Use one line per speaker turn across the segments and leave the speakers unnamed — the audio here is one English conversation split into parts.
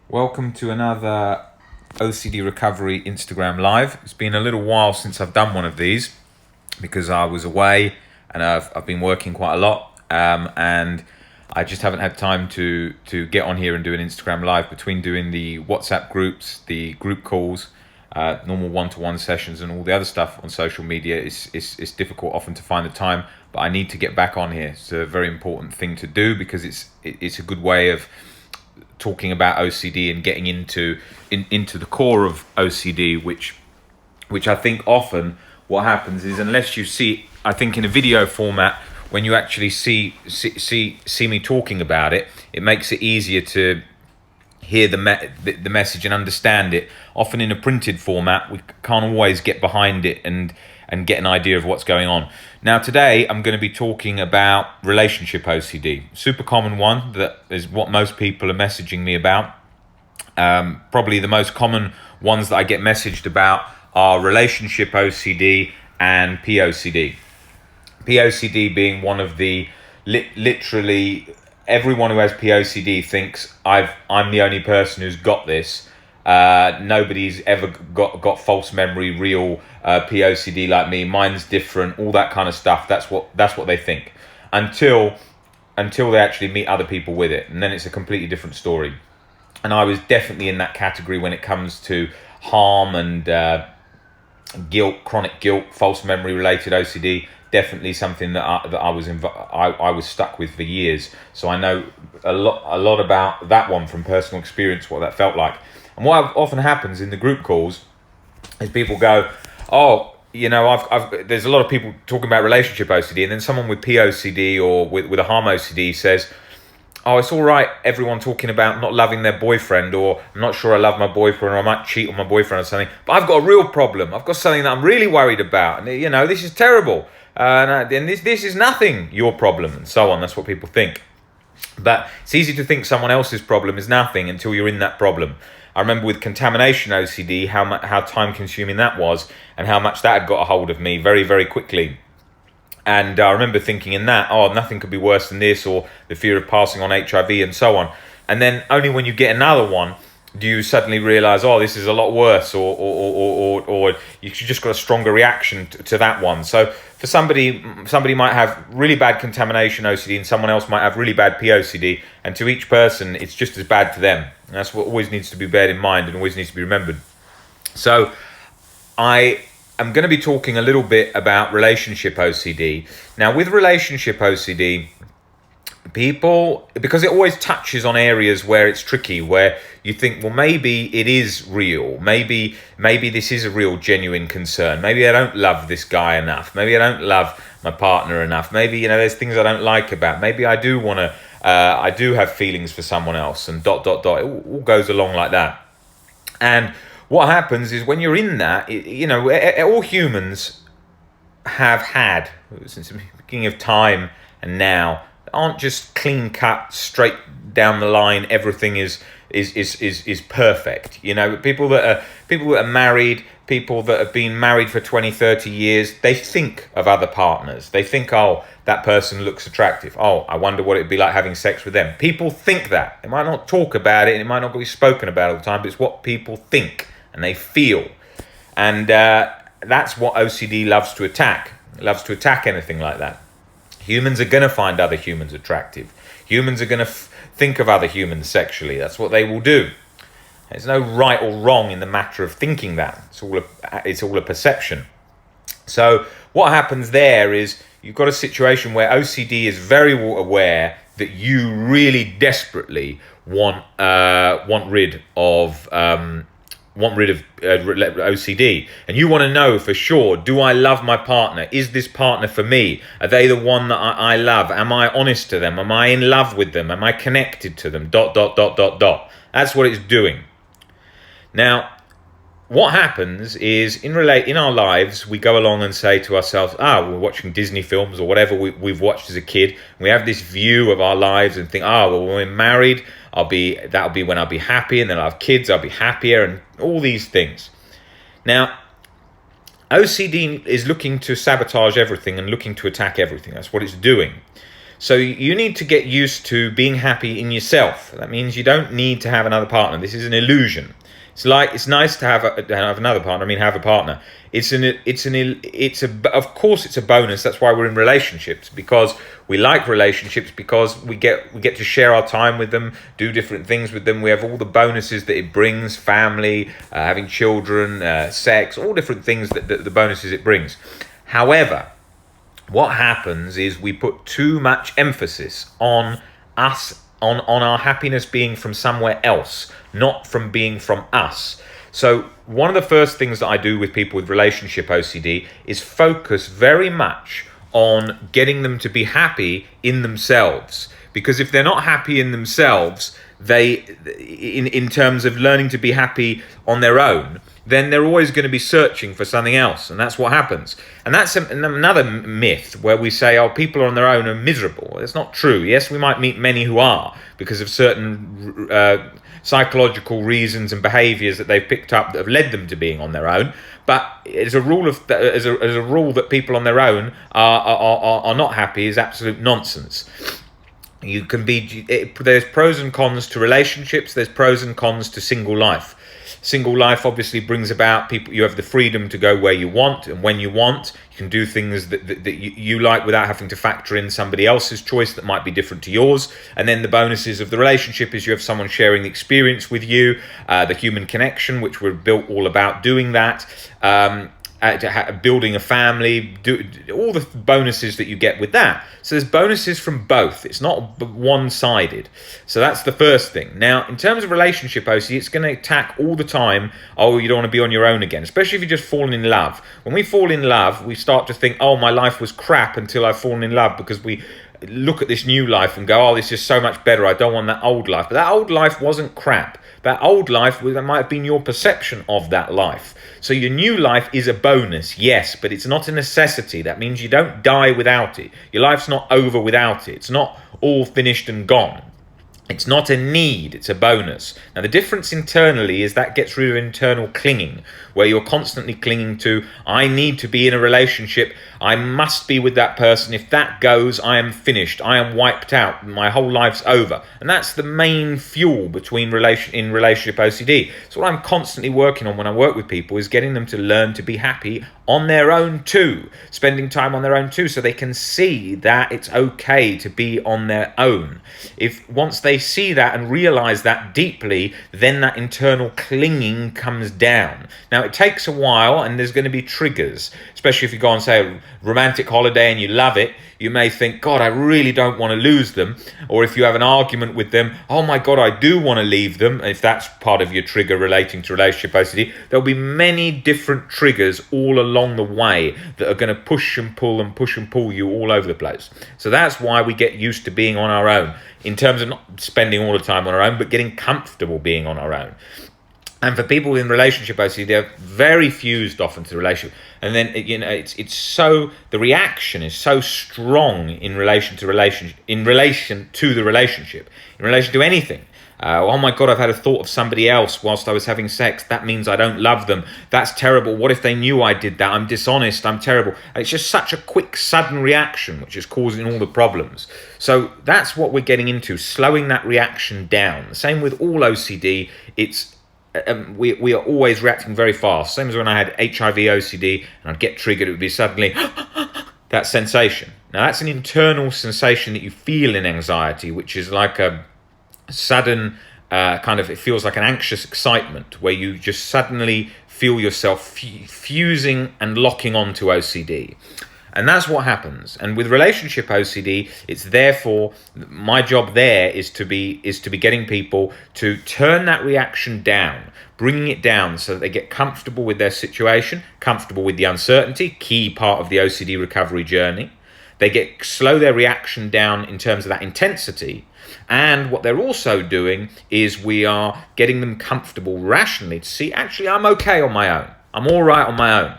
Welcome to another OCD Recovery Instagram Live. It's been a little while since I've done one of these because I was away and I've been working quite a lot, and I just haven't had time to get on here and do an Instagram Live between doing the WhatsApp groups, the group calls, normal one-to-one sessions and all the other stuff on social media. It's difficult often to find the time, but I need to get back on here. It's a very important thing to do because it's a good way of talking about OCD and getting into the core of OCD, which I think often what happens is, unless you see, I think in a video format, when you actually see me talking about it, it makes it easier to hear the message and understand it. Often in a printed format, we can't always get behind it and get an idea of what's going on. Now today I'm going to be talking about relationship OCD. Super common one, that is what most people are messaging me about. Probably the most common ones that I get messaged about are relationship OCD and POCD. POCD being one of the literally everyone who has POCD thinks I'm the only person who's got this. Nobody's ever got false memory, real POCD like me. Mine's different, all that kind of stuff. That's what they think until they actually meet other people with it, and then it's a completely different story. And I was definitely in that category when it comes to harm and guilt, chronic guilt, false memory related OCD. Definitely something that I was stuck with for years. So I know a lot about that one from personal experience, what that felt like. And what often happens in the group calls is people go, oh, there's a lot of people talking about relationship OCD, and then someone with POCD or with a harm OCD says, oh, it's all right, everyone talking about not loving their boyfriend, or I'm not sure I love my boyfriend, or I might cheat on my boyfriend or something, but I've got a real problem. I've got something that I'm really worried about, and this is terrible, and this is nothing, your problem, and so on. That's what people think. But it's easy to think someone else's problem is nothing until you're in that problem. I remember with contamination OCD, how time consuming that was, and how much that had got a hold of me very, very quickly. And I remember thinking in that, oh, nothing could be worse than this, or the fear of passing on HIV and so on. And then only when you get another one do you suddenly realize, oh, this is a lot worse, or you just got a stronger reaction to that one. So for somebody might have really bad contamination OCD, and someone else might have really bad POCD, and to each person, it's just as bad to them. And that's what always needs to be bared in mind and always needs to be remembered. So I'm going to be talking a little bit about relationship OCD. Now, with relationship OCD, people, because it always touches on areas where it's tricky, where you think, well, maybe it is real. Maybe this is a real, genuine concern. Maybe I don't love this guy enough. Maybe I don't love my partner enough. Maybe, there's things I don't like about. Maybe I do want to, I do have feelings for someone else, and ... It all goes along like that. And what happens is when you're in that, all humans have had, since the beginning of time and now, aren't just clean cut, straight down the line, everything is perfect. People that are married, people that have been married for 20, 30 years, they think of other partners. They think, oh, that person looks attractive. Oh, I wonder what it'd be like having sex with them. People think that. They might not talk about it, and it might not be spoken about all the time, but it's what people think and they feel. And that's what OCD loves to attack. It loves to attack anything like that. Humans are going to find other humans attractive. Humans are going to think of other humans sexually. That's what they will do. There's no right or wrong in the matter of thinking that. It's all a perception. So what happens there is you've got a situation where OCD is very aware that you really desperately want rid of OCD, and you want to know for sure, do I love my partner? Is this partner for me? Are they the one that I love? Am I honest to them? Am I in love with them? Am I connected to them? ... That's what it's doing. Now, what happens is in our lives, we go along and say to ourselves, we're watching Disney films or whatever we've watched as a kid. We have this view of our lives and think, when we're married, that'll be when I'll be happy, and then I'll have kids, I'll be happier, and all these things. Now, OCD is looking to sabotage everything and looking to attack everything. That's what it's doing. So you need to get used to being happy in yourself. That means you don't need to have another partner. This is an illusion. It's nice to have another partner. I mean, have a partner. Of course it's a bonus. That's why we're in relationships, because we like relationships, because we get to share our time with them, do different things with them. We have all the bonuses that it brings: family, having children, sex, all different things that the bonuses it brings. However, what happens is we put too much emphasis on us, on our happiness being from somewhere else, not from being from us. So one of the first things that I do with people with relationship OCD is focus very much on getting them to be happy in themselves. Because if they're not happy in themselves, in terms of learning to be happy on their own, then they're always going to be searching for something else, and that's what happens. And that's another myth where we say, oh, people on their own are miserable. It's not true. Yes, we might meet many who are, because of certain psychological reasons and behaviours that they've picked up that have led them to being on their own. But as a rule that people on their own are not happy is absolute nonsense. There's pros and cons to relationships. There's pros and cons to single life. Single life obviously brings about people. You have the freedom to go where you want and when you want. You can do things that you like without having to factor in somebody else's choice that might be different to yours. And then the bonuses of the relationship is you have someone sharing the experience with you, the human connection, which we're built all about doing that. Building a family, all the bonuses that you get with that. So there's bonuses from both. It's not one-sided. So that's the first thing. Now, in terms of relationship OCD, it's going to attack all the time, oh, you don't want to be on your own again, especially if you just fallen in love. When we fall in love, we start to think, oh, my life was crap until I've fallen in love, because we look at this new life and go, oh, this is so much better. I don't want that old life. But that old life wasn't crap. That old life, that might have been your perception of that life. So your new life is a bonus, yes, but it's not a necessity. That means you don't die without it. Your life's not over without it. It's not all finished and gone. It's not a need, it's a bonus. Now, the difference internally is that gets rid of internal clinging, where you're constantly clinging to, I need to be in a relationship, I must be with that person. If that goes, I am finished, I am wiped out, my whole life's over. And that's the main fuel in relationship OCD. So what I'm constantly working on when I work with people is getting them to learn to be happy on their own too, spending time on their own too, so they can see that it's okay to be on their own. Once they see that and realize that deeply, then that internal clinging comes down. Now, it takes a while, and there's going to be triggers, especially if you go on, say, a romantic holiday and you love it. You may think, God, I really don't want to lose them. Or if you have an argument with them, oh my God, I do want to leave them. If that's part of your trigger relating to relationship OCD, there'll be many different triggers all along the way that are going to push and pull you all over the place. So that's why we get used to being on our own, in terms of not spending all the time on our own, but getting comfortable being on our own. And for people in relationship OCD, they're very fused often to the relationship. And then, it's so, the reaction is so strong in relation to the relationship, in relation to anything. Oh my God, I've had a thought of somebody else whilst I was having sex. That means I don't love them. That's terrible. What if they knew I did that? I'm dishonest. I'm terrible. And it's just such a quick, sudden reaction, which is causing all the problems. So that's what we're getting into, slowing that reaction down. Same with all OCD. We are always reacting very fast. Same as when I had HIV OCD and I'd get triggered, it would be suddenly that sensation. Now, that's an internal sensation that you feel in anxiety, which is like a sudden it feels like an anxious excitement where you just suddenly feel yourself fusing and locking onto OCD. And that's what happens. And with relationship OCD, it's therefore, my job there is to be getting people to turn that reaction down, bringing it down so that they get comfortable with their situation, comfortable with the uncertainty, key part of the OCD recovery journey. They slow their reaction down in terms of that intensity. And what they're also doing is we are getting them comfortable rationally to see, actually, I'm okay on my own. I'm all right on my own.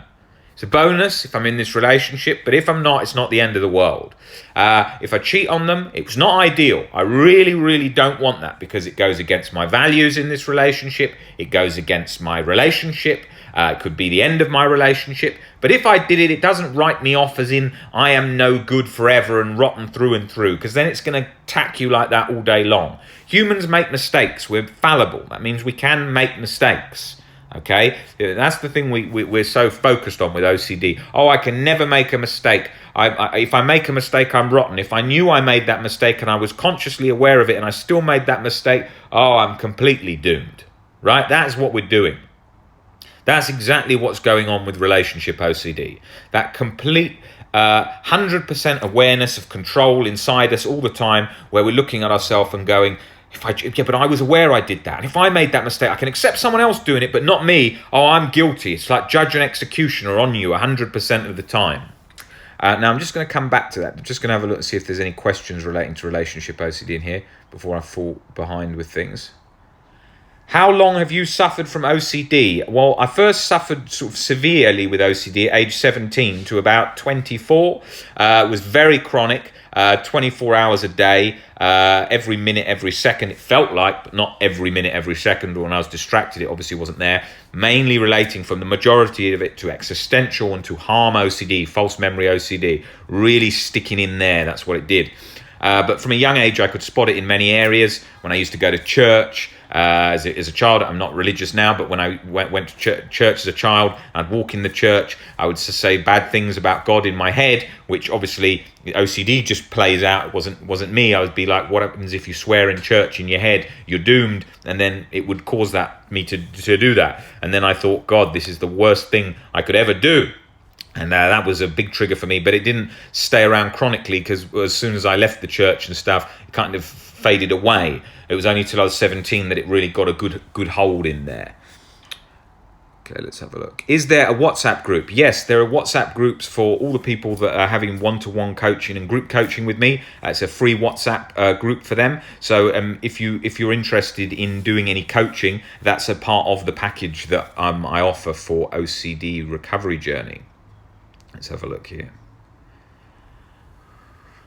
It's a bonus if I'm in this relationship, but if I'm not, it's not the end of the world. If I cheat on them, it was not ideal. I really, really don't want that because it goes against my values in this relationship. It goes against my relationship. It could be the end of my relationship. But if I did it, it doesn't write me off as in I am no good forever and rotten through and through, because then it's going to attack you like that all day long. Humans make mistakes. We're fallible. That means we can make mistakes. Okay, that's the thing we're so focused on with OCD. Oh, I can never make a mistake. If I make a mistake, I'm rotten. If I knew I made that mistake and I was consciously aware of it and I still made that mistake, oh, I'm completely doomed. Right? That's what we're doing. That's exactly what's going on with relationship OCD. That complete 100% awareness of control inside us all the time, where we're looking at ourselves and going, but I was aware I did that. And if I made that mistake, I can accept someone else doing it, but not me. Oh, I'm guilty. It's like judge and executioner on you 100% of the time. Now, I'm just going to come back to that. I'm just going to have a look and see if there's any questions relating to relationship OCD in here before I fall behind with things. How long have you suffered from OCD? Well, I first suffered sort of severely with OCD at age 17 to about 24. It was very chronic, 24 hours a day, every minute, every second. It felt like, but not every minute, every second. When I was distracted, it obviously wasn't there. Mainly relating from the majority of it to existential and to harm OCD, false memory OCD. Really sticking in there, that's what it did. But from a young age, I could spot it in many areas. When I used to go to church, as a child, I'm not religious now, but when I went to church as a child, I'd walk in the church, I would say bad things about God in my head, which obviously OCD just plays out. It wasn't me. I would be like, what happens if you swear in church in your head? You're doomed. And then it would cause me to do that. And then I thought, God, this is the worst thing I could ever do. And that was a big trigger for me, but it didn't stay around chronically, because as soon as I left the church and stuff, it kind of faded away. It was only till I was 17 that it really got a good hold in there. Okay, let's have a look. Is there a WhatsApp group? Yes, there are WhatsApp groups for all the people that are having one-to-one coaching and group coaching with me. It's a free WhatsApp group for them. So if you're interested in doing any coaching, that's a part of the package that I offer for OCD recovery journey. Let's have a look here.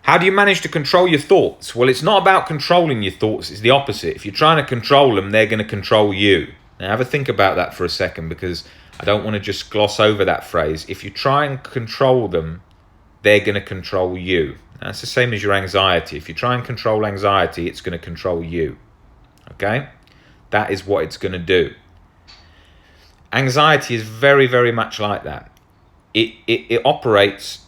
How do you manage to control your thoughts? Well, it's not about controlling your thoughts. It's the opposite. If you're trying to control them, they're going to control you. Now, have a think about that for a second, because I don't want to just gloss over that phrase. If you try and control them, they're going to control you. That's the same as your anxiety. If you try and control anxiety, it's going to control you. Okay? That is what it's going to do. Anxiety is very, very much like that. It operates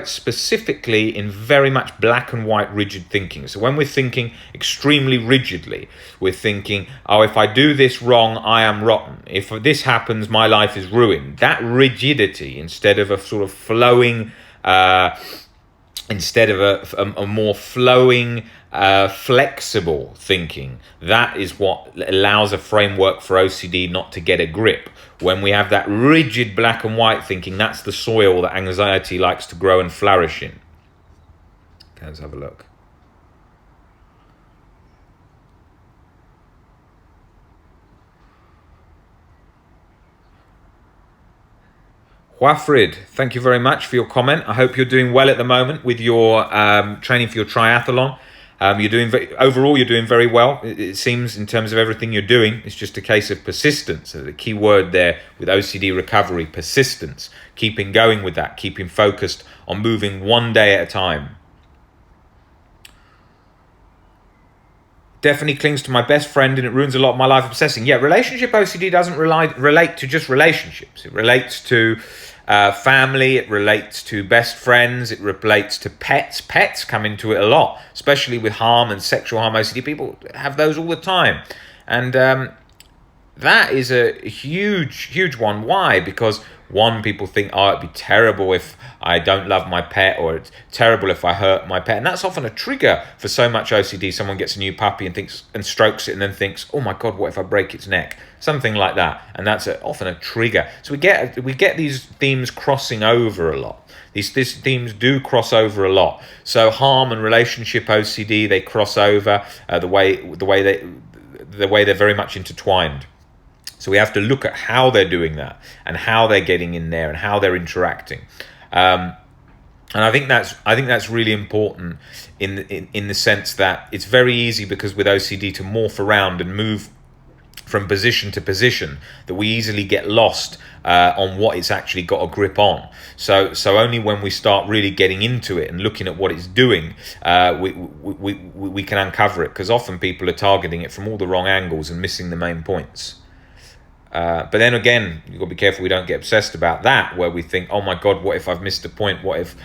specifically in very much black and white rigid thinking. So when we're thinking extremely rigidly, we're thinking, oh, if I do this wrong, I am rotten. If this happens, my life is ruined. That rigidity, instead of a sort of flowing, instead of a more flowing, flexible thinking, that is what allows a framework for OCD not to get a grip. When we have that rigid black and white thinking, that's the soil that anxiety likes to grow and flourish in. Okay, let's have a look. Juafrid, thank you very much for your comment. I hope you're doing well at the moment with your training for your triathlon. Overall, you're doing very well. It seems, in terms of everything you're doing, it's just a case of persistence. So the key word there with OCD recovery, persistence. Keeping going with that, keeping focused on moving one day at a time. Definitely clings to my best friend and it ruins a lot of my life obsessing. Yeah, relationship OCD doesn't relate to just relationships. It relates to family, it relates to best friends, it relates to pets. Pets come into it a lot, especially with harm and sexual harm OCD. People have those all the time. And that is a huge one. Why? Because one, people think, oh, it'd be terrible if I don't love my pet, or it's terrible if I hurt my pet. And that's often a trigger for so much OCD. Someone gets a new puppy and strokes it and then thinks, oh my God, what if I break its neck? Something like that. And that's often a trigger. So we get these themes crossing over a lot. These themes do cross over a lot. So harm and relationship OCD, they cross over the way they're very much intertwined. So we have to look at how they're doing that and how they're getting in there and how they're interacting. And I think that's really important in the sense that it's very easy, because with OCD, to morph around and move from position to position, that we easily get lost on what it's actually got a grip on. So only when we start really getting into it and looking at what it's doing, we can uncover it, because often people are targeting it from all the wrong angles and missing the main points. But then again, you've got to be careful we don't get obsessed about that, where we think, oh my God, what if I've missed a point? What if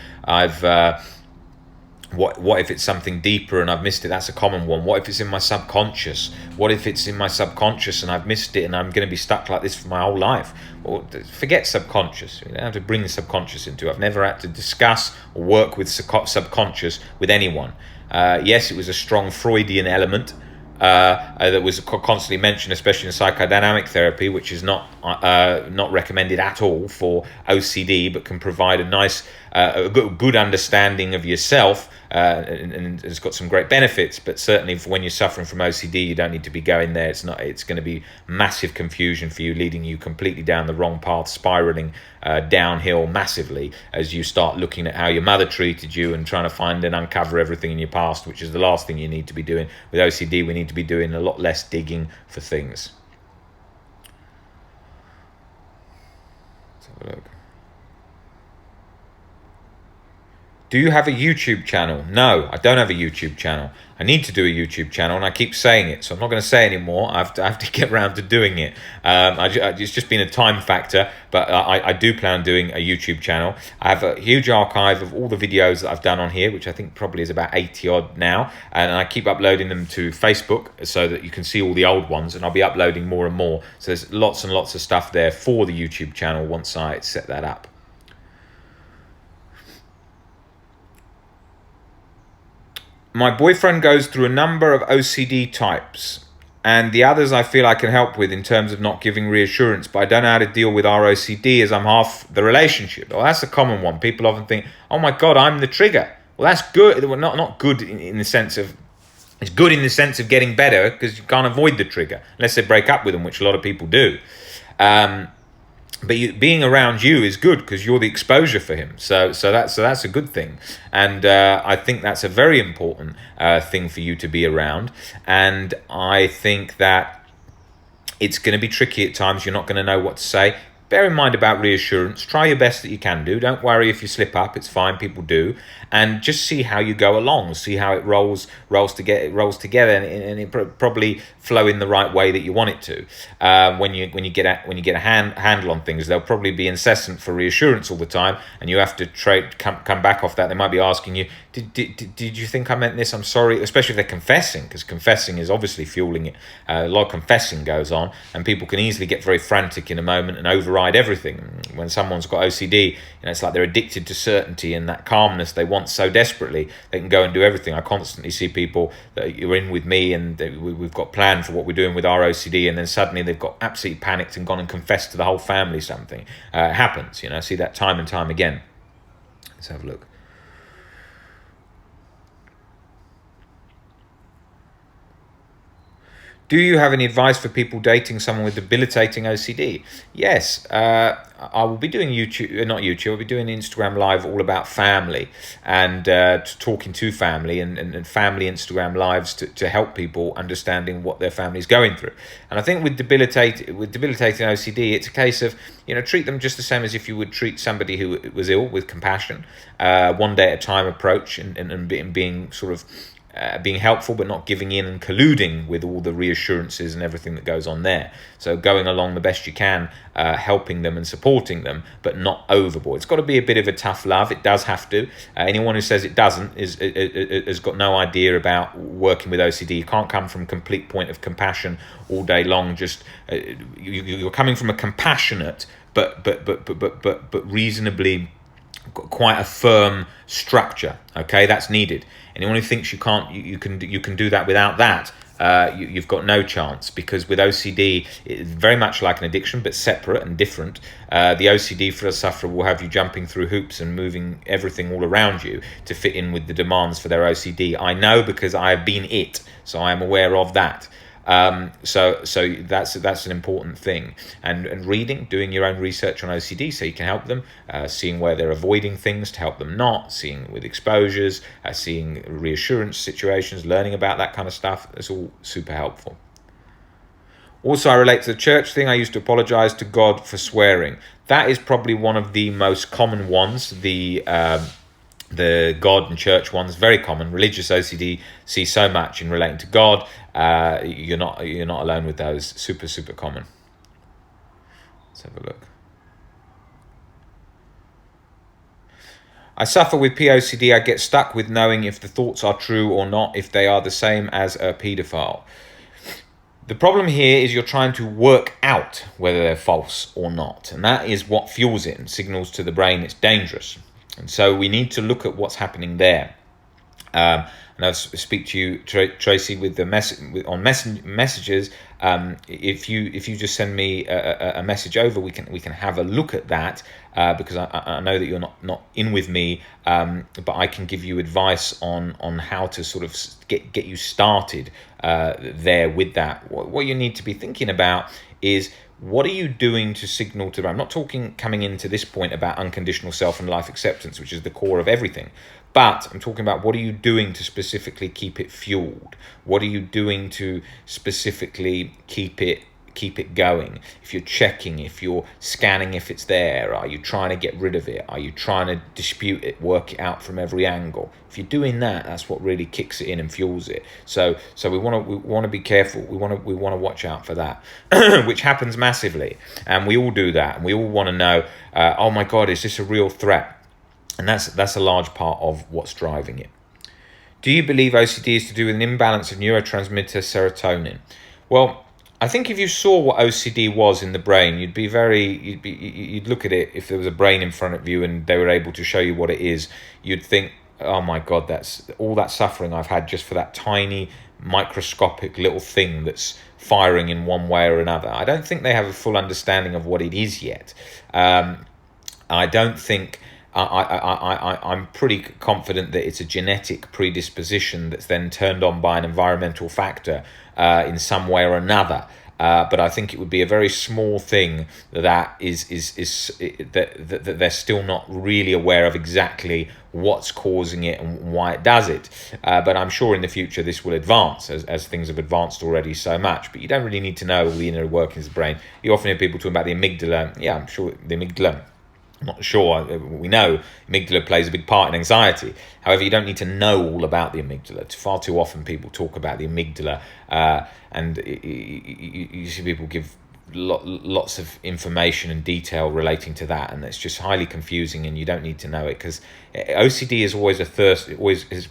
what if it's something deeper and I've missed it? That's a common one. What if it's in my subconscious? What if it's in my subconscious and I've missed it and I'm going to be stuck like this for my whole life? Well, forget subconscious. You don't have to bring the subconscious into it. I've never had to discuss or work with subconscious with anyone. Yes, it was a strong Freudian element that was constantly mentioned, especially in psychodynamic therapy, which is not recommended at all for OCD, but can provide a nice, good understanding of yourself, and it's got some great benefits. But certainly, when you're suffering from OCD, you don't need to be going there. It's going to be massive confusion for you, leading you completely down the wrong path, spiraling downhill massively as you start looking at how your mother treated you and trying to find and uncover everything in your past, which is the last thing you need to be doing. With OCD, we need to be doing a lot less digging for things. Let's have a look. Do you have a YouTube channel? No, I don't have a YouTube channel. I need to do a YouTube channel, and I keep saying it, so I'm not going to say anymore. I have to get around to doing it. It's just been a time factor, but I do plan on doing a YouTube channel. I have a huge archive of all the videos that I've done on here, which I think probably is about 80 odd now, and I keep uploading them to Facebook so that you can see all the old ones, and I'll be uploading more and more. So there's lots and lots of stuff there for the YouTube channel once I set that up. My boyfriend goes through a number of OCD types, and the others I feel I can help with in terms of not giving reassurance, but I don't know how to deal with our OCD as I'm half the relationship. Well, that's a common one. People often think, oh my God, I'm the trigger. Well, that's good. Well, not good in the sense of, it's good in the sense of getting better, because you can't avoid the trigger unless they break up with them, which a lot of people do. But being around you is good, because you're the exposure for him. So that's a good thing, and I think that's a very important thing for you to be around. And I think that it's going to be tricky at times. You're not going to know what to say. Bear in mind about reassurance. Try your best that you can do. Don't worry if you slip up. It's fine. People do. And just see how you go along. See how it rolls together, and it probably flow in the right way that you want it to. When you get a handle on things, they'll probably be incessant for reassurance all the time, and you have to come back off that. They might be asking you, did you think I meant this? I'm sorry. Especially if they're confessing, because confessing is obviously fueling it. A lot of confessing goes on, and people can easily get very frantic in a moment and override everything. When someone's got OCD, it's like they're addicted to certainty and that calmness they want so desperately. They can go and do everything. I constantly see people that are in with me, and we've got planned for what we're doing with our OCD, and then suddenly they've got absolutely panicked and gone and confessed to the whole family something. It happens, I see that time and time again. Let's have a look. Do you have any advice for people dating someone with debilitating OCD? Yes, I will be doing I'll be doing Instagram Live all about family, and talking to family and family Instagram Lives to help people understanding what their family's going through. And I think with debilitating OCD, it's a case of, treat them just the same as if you would treat somebody who was ill, with compassion, one day at a time approach, and being sort of being helpful, but not giving in and colluding with all the reassurances and everything that goes on there. So going along the best you can, helping them and supporting them, but not overboard. It's got to be a bit of a tough love. It does have to. Anyone who says it doesn't has got no idea about working with OCD. You can't come from a complete point of compassion all day long. Just you're coming from a compassionate but reasonably quite a firm structure. Okay, that's needed. Anyone who thinks you can do that without that, you've got no chance, because with OCD, it's very much like an addiction, but separate and different. The OCD for a sufferer will have you jumping through hoops and moving everything all around you to fit in with the demands for their OCD. I know, because I have been it, so I am aware of that. So that's an important thing. And reading, doing your own research on OCD so you can help them, seeing where they're avoiding things to help them not, seeing with exposures, seeing reassurance situations, learning about that kind of stuff. That's all super helpful. Also, I relate to the church thing. I used to apologize to God for swearing. That is probably one of the most common ones. The God and church ones, very common. Religious OCD see so much in relating to God. You're not alone with those. Super common. Let's have a look. I suffer with POCD. I get stuck with knowing if the thoughts are true or not, if they are the same as a paedophile. The problem here is you're trying to work out whether they're false or not. And that is what fuels it and signals to the brain it's dangerous. And so we need to look at what's happening there. And I'll speak to you, Tracy, with the messages. If you just send me a message over, we can have a look at that, because I know that you're not in with me, but I can give you advice on how to sort of get you started there with that. What you need to be thinking about is, what are you doing to signal to them? I'm not talking coming into this point about unconditional self and life acceptance, which is the core of everything. But I'm talking about, what are you doing to specifically keep it fueled? What are you doing to specifically keep it going? If you're checking, if you're scanning if it's there, are you trying to get rid of it? Are you trying to dispute it, work it out from every angle? If you're doing that, that's what really kicks it in and fuels it. So we want to be careful. We want to watch out for that, which happens massively, and we all do that, and we all want to know, oh my God, is this a real threat? And that's a large part of what's driving it. Do you believe OCD is to do with an imbalance of neurotransmitter serotonin? Well, I think if you saw what OCD was in the brain, you'd look at it. If there was a brain in front of you and they were able to show you what it is, you'd think, oh my God, that's all that suffering I've had just for that tiny microscopic little thing that's firing in one way or another. I don't think they have a full understanding of what it is yet. I don't think. I'm pretty confident that it's a genetic predisposition that's then turned on by an environmental factor in some way or another. But I think it would be a very small thing that they're still not really aware of exactly what's causing it and why it does it. But I'm sure in the future this will advance, as things have advanced already so much. But you don't really need to know all the inner workings of the brain. You often hear people talking about the amygdala. Yeah, I'm sure the amygdala. I'm not sure. We know amygdala plays a big part in anxiety. However, you don't need to know all about the amygdala. Far too often people talk about the amygdala, and you see people give lots of information and detail relating to that, and it's just highly confusing, and you don't need to know it, because OCD is always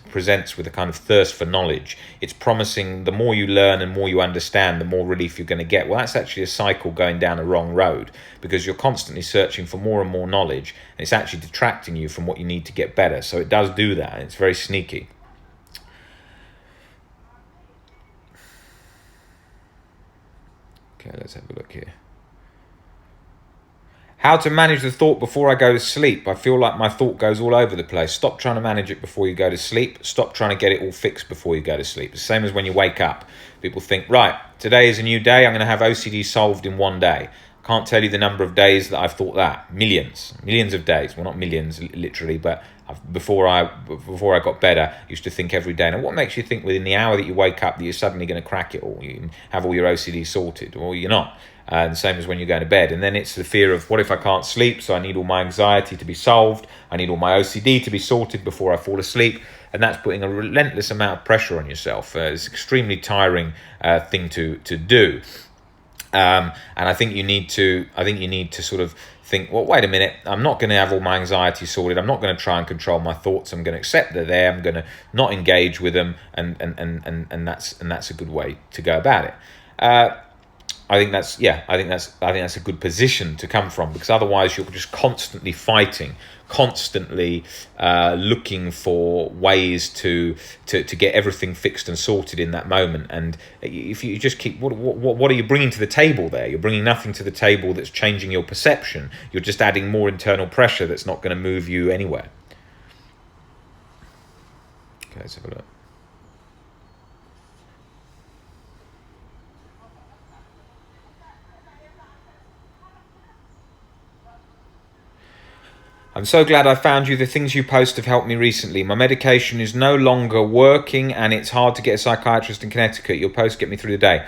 presents with a kind of thirst for knowledge. It's promising the more you learn and more you understand, the more relief you're going to get. Well, that's actually a cycle going down a wrong road, because you're constantly searching for more and more knowledge, and it's actually detracting you from what you need to get better. So it does do that, and it's very sneaky. Okay, let's have a look here. How to manage the thought before I go to sleep. I feel like my thought goes all over the place. Stop trying to manage it before you go to sleep. Stop trying to get it all fixed before you go to sleep. The same as when you wake up. People think, right, today is a new day. I'm going to have OCD solved in one day. I can't tell you the number of days that I've thought that. Millions of days. Well, not millions literally, but before I got better, I used to think every day. Now, what makes you think within the hour that you wake up that you're suddenly going to crack it all? You have all your OCD sorted, or you're not. The same as when you're going to bed. And then it's the fear of, what if I can't sleep? So I need all my anxiety to be solved. I need all my OCD to be sorted before I fall asleep. And that's putting a relentless amount of pressure on yourself. It's an extremely tiring thing to do. And I think you need to sort of think, well, wait a minute, I'm not going to have all my anxiety sorted. I'm not going to try and control my thoughts. I'm going to accept they're there. I'm going to not engage with them, and that's a good way to go about it. I think that's a good position to come from, because otherwise you're just constantly fighting, constantly looking for ways to get everything fixed and sorted in that moment. And if you just keep, what are you bringing to the table there? You're bringing nothing to the table that's changing your perception. You're just adding more internal pressure that's not going to move you anywhere. Okay, let's have a look. I'm so glad I found you. The things you post have helped me recently. My medication is no longer working and it's hard to get a psychiatrist in Connecticut. Your posts get me through the day.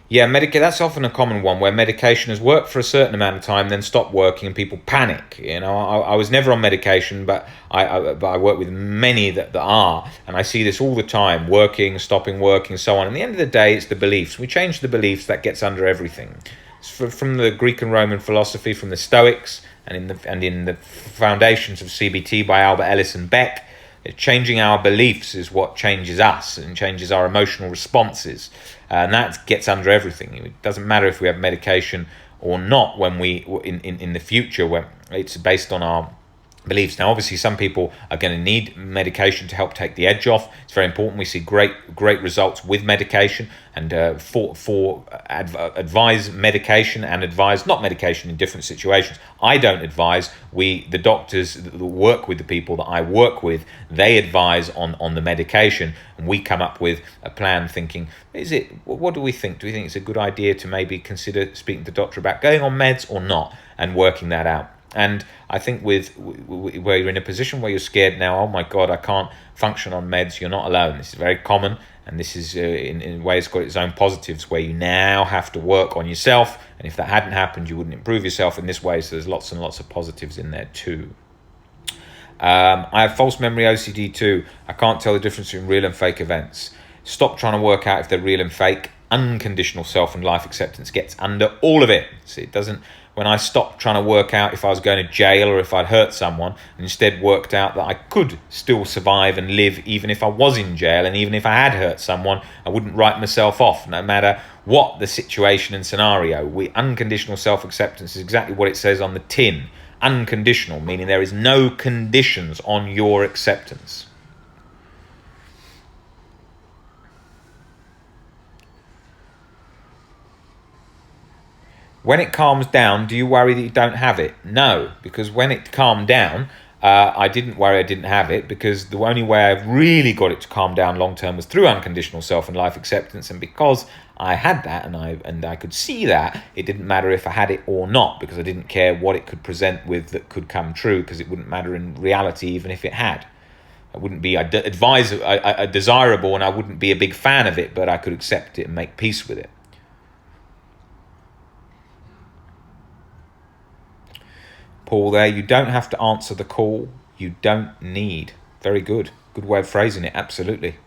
Yeah, that's often a common one where medication has worked for a certain amount of time, then stopped working, and people panic. You know, I was never on medication, but I work with many that are, and I see this all the time: working, stopping working, so on. And at the end of the day, it's the beliefs. We change the beliefs, that gets under everything. It's from the Greek and Roman philosophy, from the Stoics, and in the foundations of CBT by Albert Ellis and Beck. Changing our beliefs is what changes us and changes our emotional responses, and that gets under everything. It doesn't matter if we have medication or not when we in the future, when it's based on our beliefs. Now, obviously, some people are going to need medication to help take the edge off. It's very important. We see great results with medication, and advise medication and advise not medication in different situations. I don't advise. The doctors that work with the people that I work with, they advise on the medication, and we come up with a plan thinking, what do we think? Do we think it's a good idea to maybe consider speaking to the doctor about going on meds or not, and working that out? And I think with where you're in a position where you're scared now, oh my God, I can't function on meds, you're not alone. This is very common, and this is in a way it's got its own positives, where you now have to work on yourself, and if that hadn't happened, you wouldn't improve yourself in this way. So there's lots and lots of positives in there too. I have false memory OCD too. I can't tell the difference between real and fake events. Stop trying to work out if they're real and fake. Unconditional self and life acceptance gets under all of it. See, it doesn't. When I stopped trying to work out if I was going to jail or if I'd hurt someone, and instead worked out that I could still survive and live even if I was in jail, and even if I had hurt someone, I wouldn't write myself off, no matter what the situation and scenario. Unconditional self-acceptance is exactly what it says on the tin. Unconditional, meaning there is no conditions on your acceptance. When it calms down, do you worry that you don't have it? No, because when it calmed down, I didn't worry I didn't have it, because the only way I've really got it to calm down long term was through unconditional self and life acceptance. And because I had that and I could see that, it didn't matter if I had it or not, because I didn't care what it could present with that could come true, because it wouldn't matter in reality even if it had. It wouldn't be desirable, and I wouldn't be a big fan of it, but I could accept it and make peace with it. Paul there, you don't have to answer the call. You don't need. Very good. Good way of phrasing it, absolutely.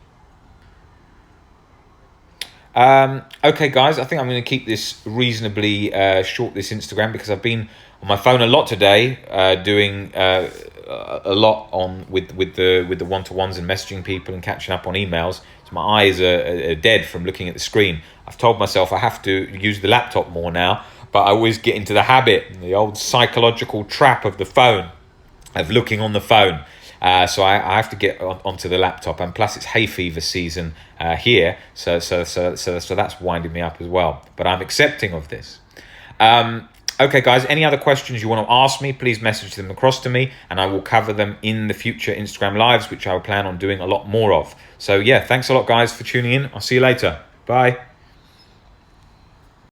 Okay, guys, I think I'm going to keep this reasonably short, this Instagram, because I've been on my phone a lot today, doing a lot with the one-to-ones and messaging people and catching up on emails. So my eyes are dead from looking at the screen. I've told myself I have to use the laptop more now, but I always get into the habit, the old psychological trap of the phone, of looking on the phone. So I have to get onto the laptop, and plus it's hay fever season here, so that's winding me up as well. But I'm accepting of this. Okay, guys, any other questions you want to ask me, please message them across to me, and I will cover them in the future Instagram lives, which I will plan on doing a lot more of. So yeah, thanks a lot, guys, for tuning in. I'll see you later. Bye.